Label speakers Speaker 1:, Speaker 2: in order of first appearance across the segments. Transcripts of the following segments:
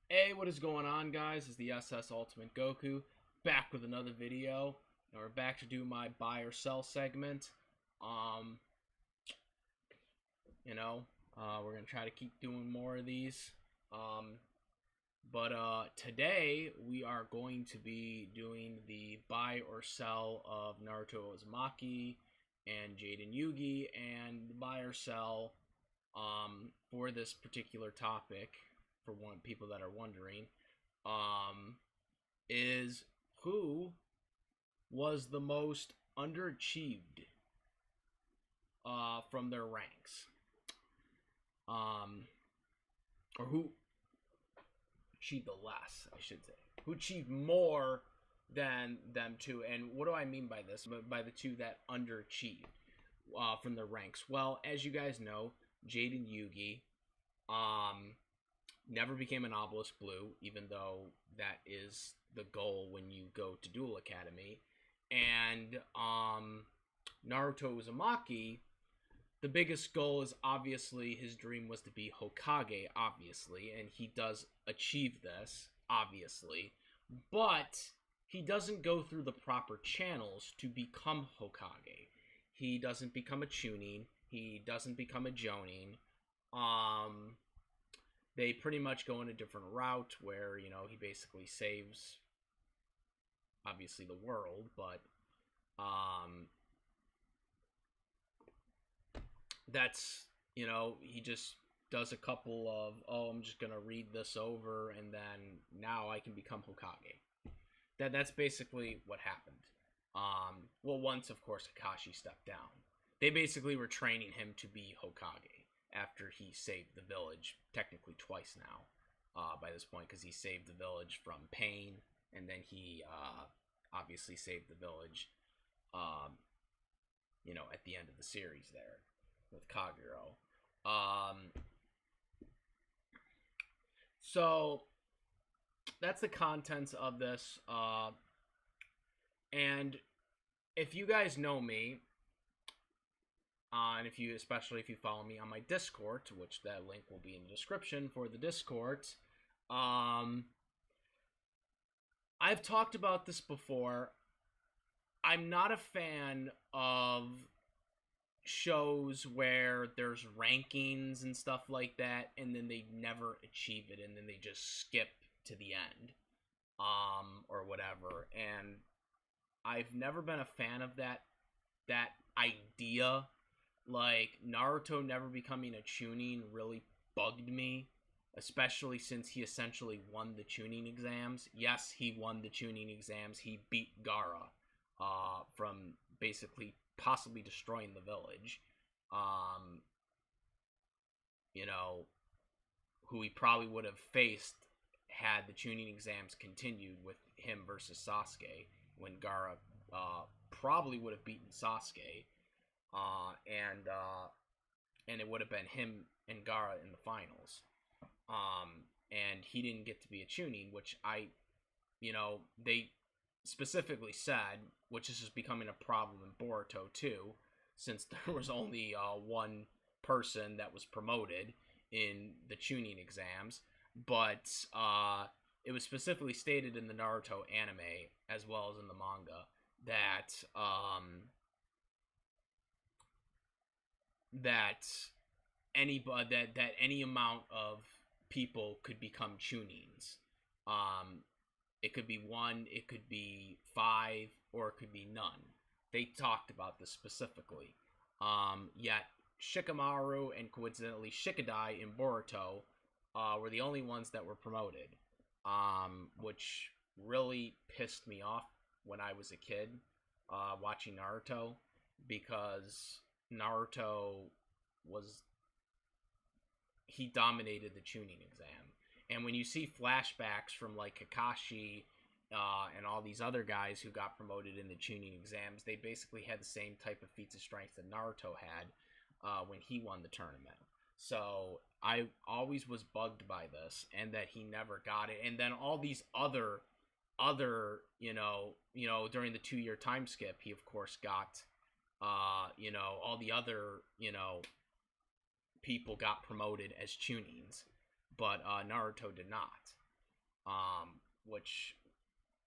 Speaker 1: Hey, what is going on, guys? It's the SS Ultimate Goku back with another video, and we're back to do my buy or sell segment. Um, we're gonna try to keep doing more of these. But today we are going to be doing the buy or sell of Naruto Uzumaki and Jaden Yuki, and the buy or sell for this particular topic, for one people that are wondering, um, is who was the most underachieved from their ranks, um, or who achieved the less, I should say, who achieved more than them two. And what do I mean by this? By the two that underachieved from their ranks. Well, as you guys know, Jaden Yugi never became an Obelisk Blue, even though that is the goal when you go to Duel Academy. And Naruto Uzumaki, the biggest goal is obviously his dream was to be Hokage, obviously, and he does achieve this, obviously. But he doesn't go through the proper channels to become Hokage. He doesn't become a Chunin. He doesn't become a Jonin. They pretty much go in a different route where, he basically saves, obviously, the world, but that's, he just does a couple of, oh, I'm just going to read this over, and then now I can become Hokage. That's basically what happened. Well, once, of course, Kakashi stepped down. They basically were training him to be Hokage after he saved the village, technically twice now, by this point, because he saved the village from pain, and then he obviously saved the village, at the end of the series there with Kagero. So that's the contents of this, and if you guys know me, and especially if you follow me on my Discord, which that link will be in the description for the Discord, I've talked about this before. I'm not a fan of shows where there's rankings and stuff like that, and then they never achieve it, and then they just skip to the end, or whatever. And I've never been a fan of that idea. Like, Naruto never becoming a Chunin really bugged me, especially since he essentially won the Chunin exams. Yes, he won the Chunin exams. He beat Gaara from basically possibly destroying the village. Who he probably would have faced had the Chunin exams continued with him versus Sasuke, when Gaara probably would have beaten Sasuke. And it would have been him and Gaara in the finals. And he didn't get to be a Chunin, which they specifically said, which is just becoming a problem in Boruto too, since there was only one person that was promoted in the Chunin exams. But it was specifically stated in the Naruto anime, as well as in the manga, that any amount of people could become Chunins. It could be one, it could be 5, or it could be none. They talked about this specifically. Yet Shikamaru and coincidentally Shikadai in Boruto were the only ones that were promoted, which really pissed me off when I was a kid watching Naruto, because Naruto he dominated the Chunin exam. And when you see flashbacks from like Kakashi and all these other guys who got promoted in the Chunin exams, they basically had the same type of feats of strength that Naruto had when he won the tournament. So I always was bugged by this, and that he never got it. And then all these other during the 2-year time skip, he of course got all the other people got promoted as Chunins, but Naruto did not. which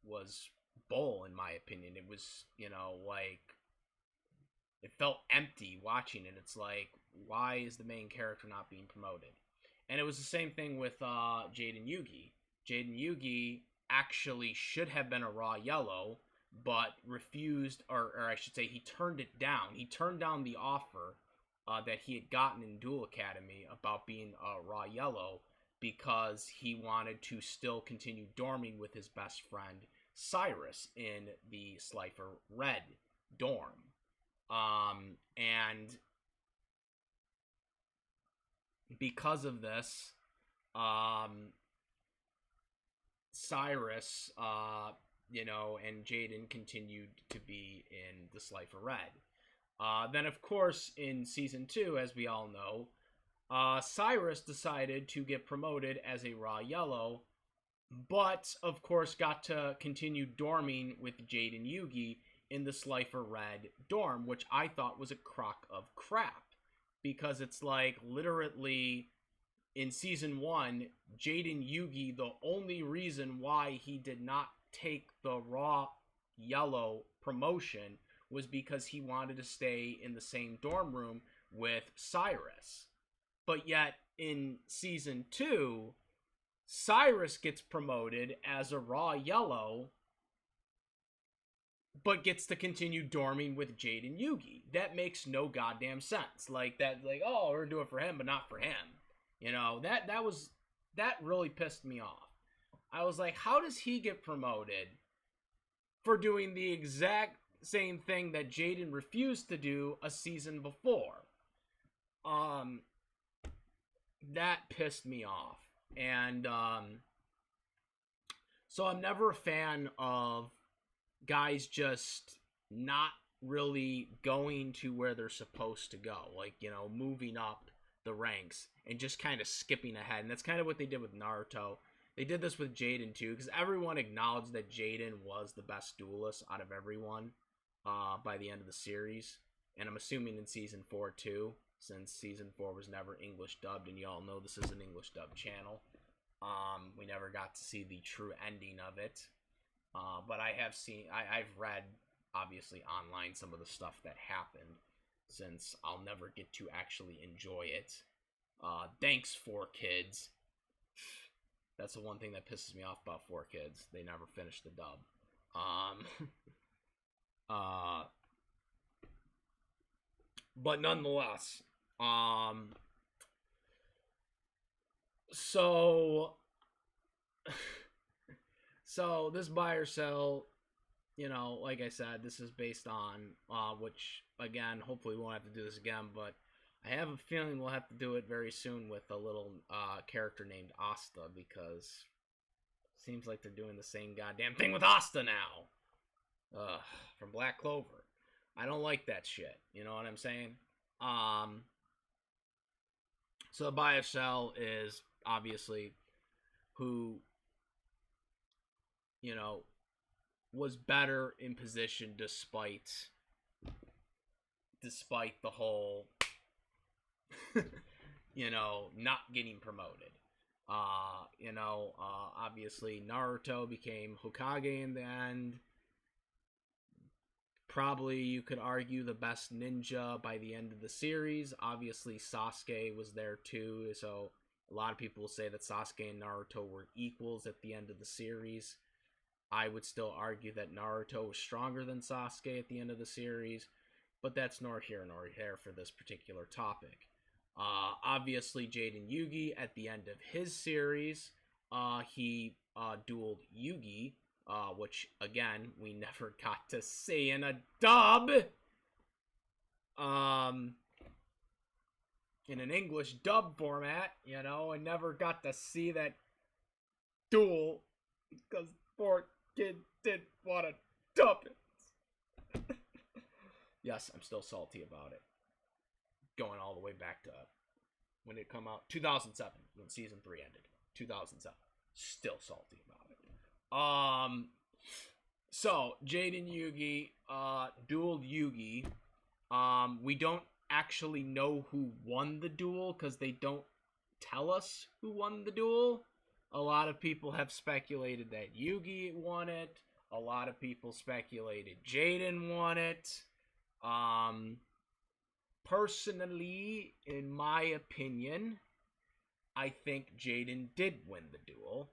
Speaker 1: was bull in my opinion. It was, like it felt empty watching it. It's like, why is the main character not being promoted? And it was the same thing with Jaden Yuki. Jaden Yuki actually should have been a raw yellow, but refused, or I should say, he turned it down. He turned down the offer that he had gotten in Duel Academy about being a raw yellow because he wanted to still continue dorming with his best friend Cyrus in the Slifer Red dorm. And because of this, Cyrus, and Jaden continued to be in the Slifer Red. Then, of course, in Season 2, as we all know, Cyrus decided to get promoted as a raw yellow, but, of course, got to continue dorming with Jaden Yuki in the Slifer Red dorm, which I thought was a crock of crap. Because it's like, literally, in Season 1, Jaden Yuki, the only reason why he did not take the raw yellow promotion was because he wanted to stay in the same dorm room with Cyrus. But yet, in Season 2, Cyrus gets promoted as a raw yellow, but gets to continue dorming with Jaden Yuki. That makes no goddamn sense. Like, oh, we're doing it for him, but not for him. That really pissed me off. I was like, how does he get promoted for doing the exact same thing that Jaden refused to do a season before? That pissed me off. And, so I'm never a fan of guys just not really going to where they're supposed to go. Like, moving up the ranks and just kind of skipping ahead. And that's kind of what they did with Naruto. They did this with Jaden too, because everyone acknowledged that Jaden was the best duelist out of everyone by the end of the series. And I'm assuming in Season 4 too, since Season 4 was never English dubbed, and you all know this is an English dubbed channel. We never got to see the true ending of it. But I've read, obviously, online some of the stuff that happened, since I'll never get to actually enjoy it. Thanks, 4Kids. That's the one thing that pisses me off about 4Kids. They never finished the dub. But nonetheless, so this buy or sell, like I said, this is based on, which, again, hopefully we won't have to do this again, but I have a feeling we'll have to do it very soon with a little character named Asta, because it seems like they're doing the same goddamn thing with Asta now. From Black Clover. I don't like that shit. You know what I'm saying? So the buy or sell is obviously who, was better in position despite the whole, not getting promoted. Obviously Naruto became Hokage in the end. Probably, you could argue, the best ninja by the end of the series. Obviously, Sasuke was there too, so a lot of people will say that Sasuke and Naruto were equals at the end of the series. I would still argue that Naruto was stronger than Sasuke at the end of the series, but that's nor here nor there for this particular topic. Obviously, Jaden Yuki, at the end of his series, he dueled Yugi, which, again, we never got to see in a dub. In an English dub format, and never got to see that duel because poor kid didn't want to dub it. Yes, I'm still salty about it. Going all the way back to when it come out, 2007, when Season 3 ended. 2007. Still salty about it. So Jaden Yuki dueled Yugi. We don't actually know who won the duel because they don't tell us who won the duel. A lot of people have speculated that Yugi won it. A lot of people speculated Jaden won it. Um, Personally, in my opinion, I think Jaden did win the duel.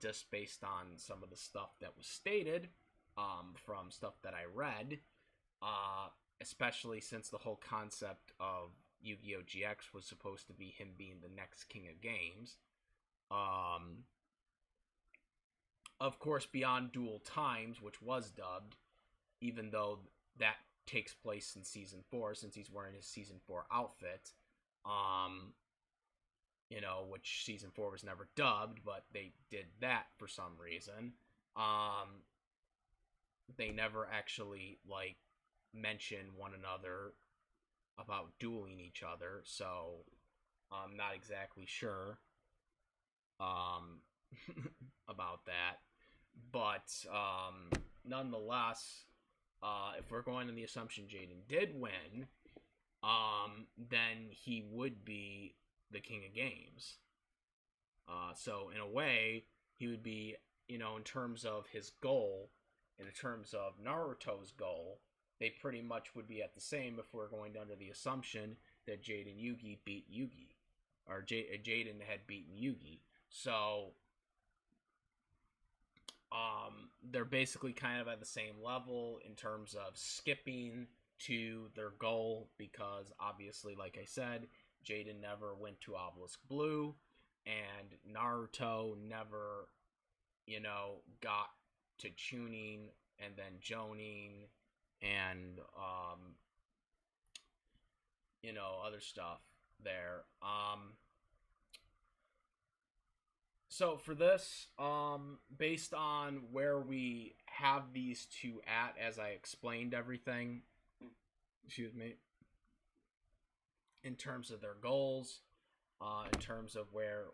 Speaker 1: Just based on some of the stuff that was stated, from stuff that I read, uh, especially since the whole concept of Yu-Gi-Oh! GX was supposed to be him being the next king of games. Um, of course, Beyond Dual Times, which was dubbed, even though that takes place in season 4, since he's wearing his season 4 outfit. Um, which season 4 was never dubbed, but they did that for some reason. They never actually like mention one another about dueling each other, so I'm not exactly sure um, about that. But nonetheless, if we're going on the assumption Jaden did win, then he would be the king of games. So in a way, he would be, in terms of his goal, in terms of Naruto's goal, they pretty much would be at the same if we're going under the assumption that Jaden Yuki beat Yugi, or Jaden had beaten Yugi. So they're basically kind of at the same level in terms of skipping to their goal, because obviously, like I said, Jaden never went to Obelisk Blue, and Naruto never, got to Chunin and then Jonin and, other stuff there. So for this, based on where we have these two at, as I explained everything, excuse me, in terms of their goals, in terms of where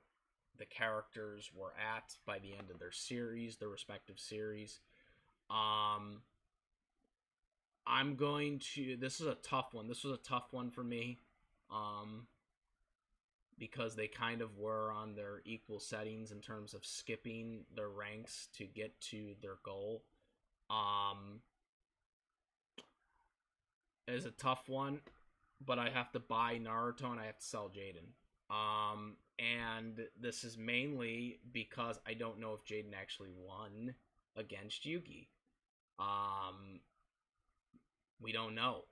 Speaker 1: the characters were at by the end of their series, their respective series, I'm going to. This is a tough one. This was a tough one for me, because they kind of were on their equal settings in terms of skipping their ranks to get to their goal. It is a tough one, but I have to buy Naruto and I have to sell Jaden. And this is mainly because I don't know if Jaden actually won against Yugi. We don't know.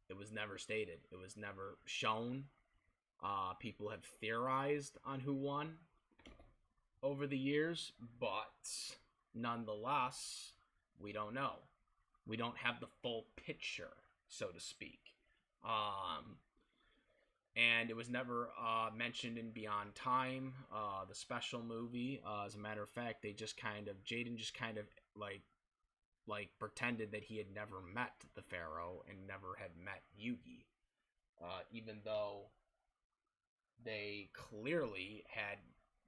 Speaker 1: It was never stated. It was never shown. People have theorized on who won over the years, but nonetheless, we don't know. We don't have the full picture, so to speak. And it was never mentioned in Beyond Time, the special movie. As a matter of fact, Jaden just kind of like pretended that he had never met the Pharaoh and never had met Yugi, even though they clearly had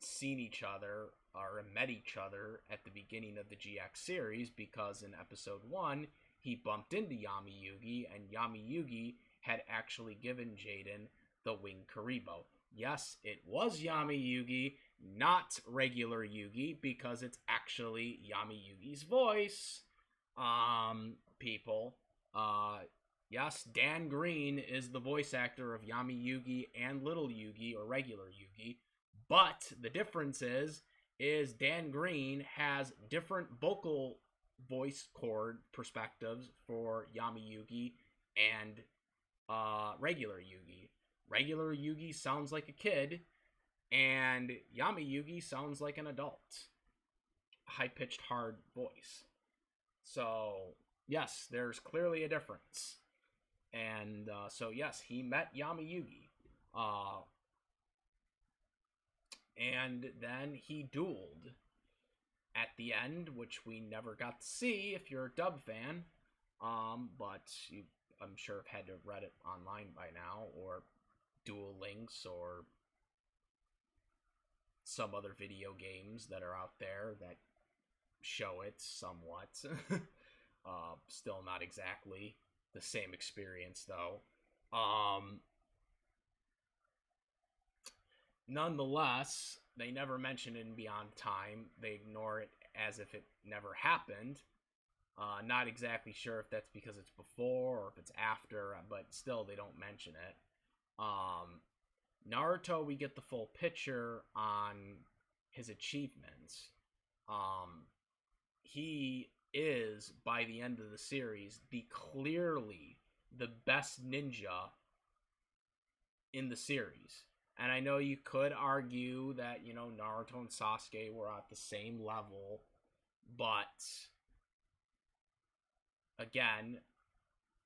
Speaker 1: seen each other or met each other at the beginning of the GX series, because in episode 1 he bumped into Yami Yugi, and Yami Yugi had actually given Jaden the Wing Karibo. Yes, it was Yami Yugi, not regular Yugi, because it's actually Yami Yugi's voice. People. Yes, Dan Green is the voice actor of Yami Yugi and Little Yugi, or regular Yugi. But the difference is Dan Green has different vocal voice chord perspectives for Yami Yugi and regular Yugi. Regular Yugi sounds like a kid, and Yami Yugi sounds like an adult. High-pitched, hard voice. So, yes, there's clearly a difference. And so, yes, he met Yami Yugi. And then he dueled at the end, which we never got to see if you're a dub fan. But you, I'm sure, have had to have read it online by now, or Duel Links, or some other video games that are out there that show it somewhat. Still not exactly the same experience, though. Nonetheless, they never mention it in Beyond Time. They ignore it as if it never happened. Not exactly sure if that's because it's before or if it's after, but still they don't mention it. Naruto, we get the full picture on his achievements. He is, by the end of the series, clearly the best ninja in the series. And I know you could argue that, Naruto and Sasuke were at the same level, but again,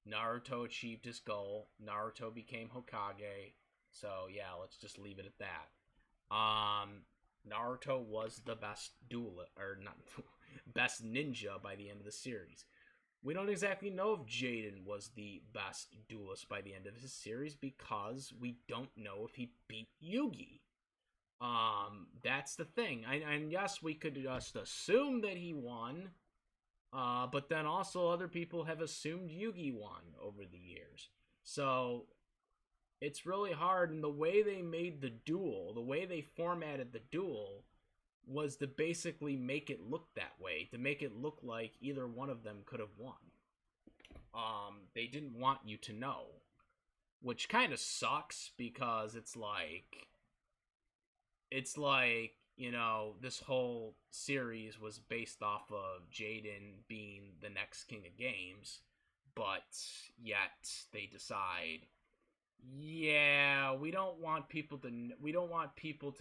Speaker 1: Naruto achieved his goal. Naruto became Hokage. So yeah, let's just leave it at that. Naruto was the best duelist, or not best ninja by the end of the series. We don't exactly know if Jaden was the best duelist by the end of his series because we don't know if he beat Yugi. That's the thing. And yes, we could just assume that he won, but then also other people have assumed Yugi won over the years. So it's really hard, and the way they made the duel, the way they formatted the duel, was to basically make it look that way, to make it look like either one of them could have won. They didn't want you to know, which kind of sucks because it's like, this whole series was based off of Jaden being the next king of games, but yet they decide, yeah, we don't want people to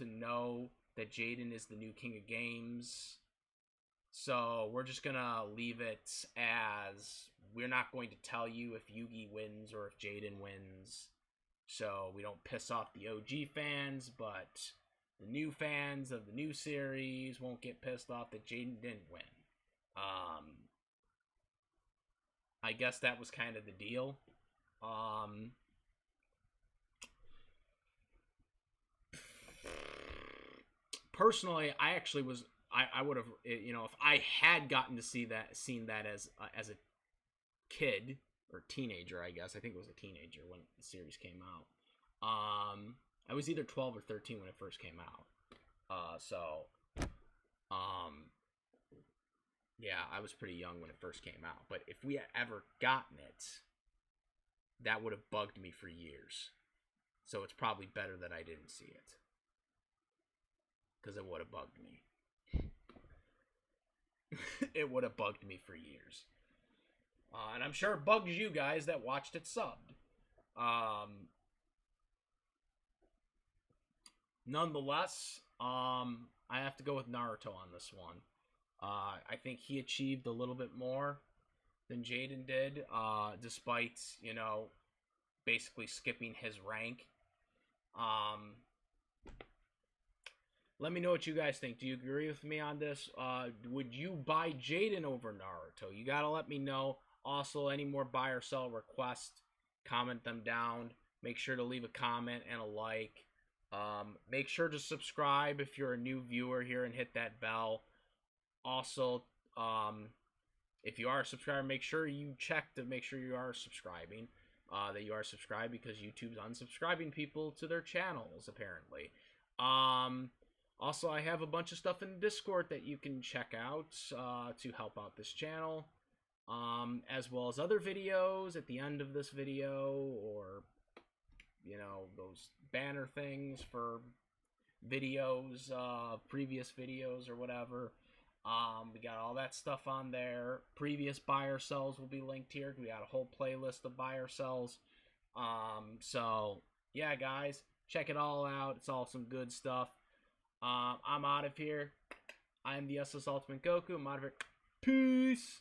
Speaker 1: know that Jaden is the new king of games. So we're just gonna leave it as we're not going to tell you if Yugi wins or if Jaden wins. So we don't piss off the OG fans, but the new fans of the new series won't get pissed off that Jaden didn't win. I guess that was kind of the deal. Personally, I actually was. I would have, if I had gotten to seen that as a kid or teenager, I guess. I think it was a teenager when the series came out. I was either 12 or 13 when it first came out. Yeah, I was pretty young when it first came out. But if we had ever gotten it, that would have bugged me for years. So it's probably better that I didn't see it, because it would have bugged me. It would have bugged me for years. And I'm sure it bugs you guys that watched it subbed. Nonetheless, I have to go with Naruto on this one. I think he achieved a little bit more than Jaden did, despite, basically skipping his rank. Let me know what you guys think. Do you agree with me on this? Would you buy Jaden over Naruto? You gotta let me know. Also, any more buy or sell requests, comment them down. Make sure to leave a comment and a like. Make sure to subscribe if you're a new viewer here and hit that bell. Also, if you are a subscriber, make sure you check to make sure you are subscribing. That you are subscribed, because YouTube's unsubscribing people to their channels, apparently. Also, I have a bunch of stuff in Discord that you can check out to help out this channel, as well as other videos at the end of this video, or, those banner things for videos, previous videos or whatever. We got all that stuff on there. Previous buy or sells will be linked here. We got a whole playlist of buy or sells. So, yeah, guys, check it all out. It's all some good stuff. I'm out of here. I'm the SS Ultimate Goku. I'm out of here. Peace.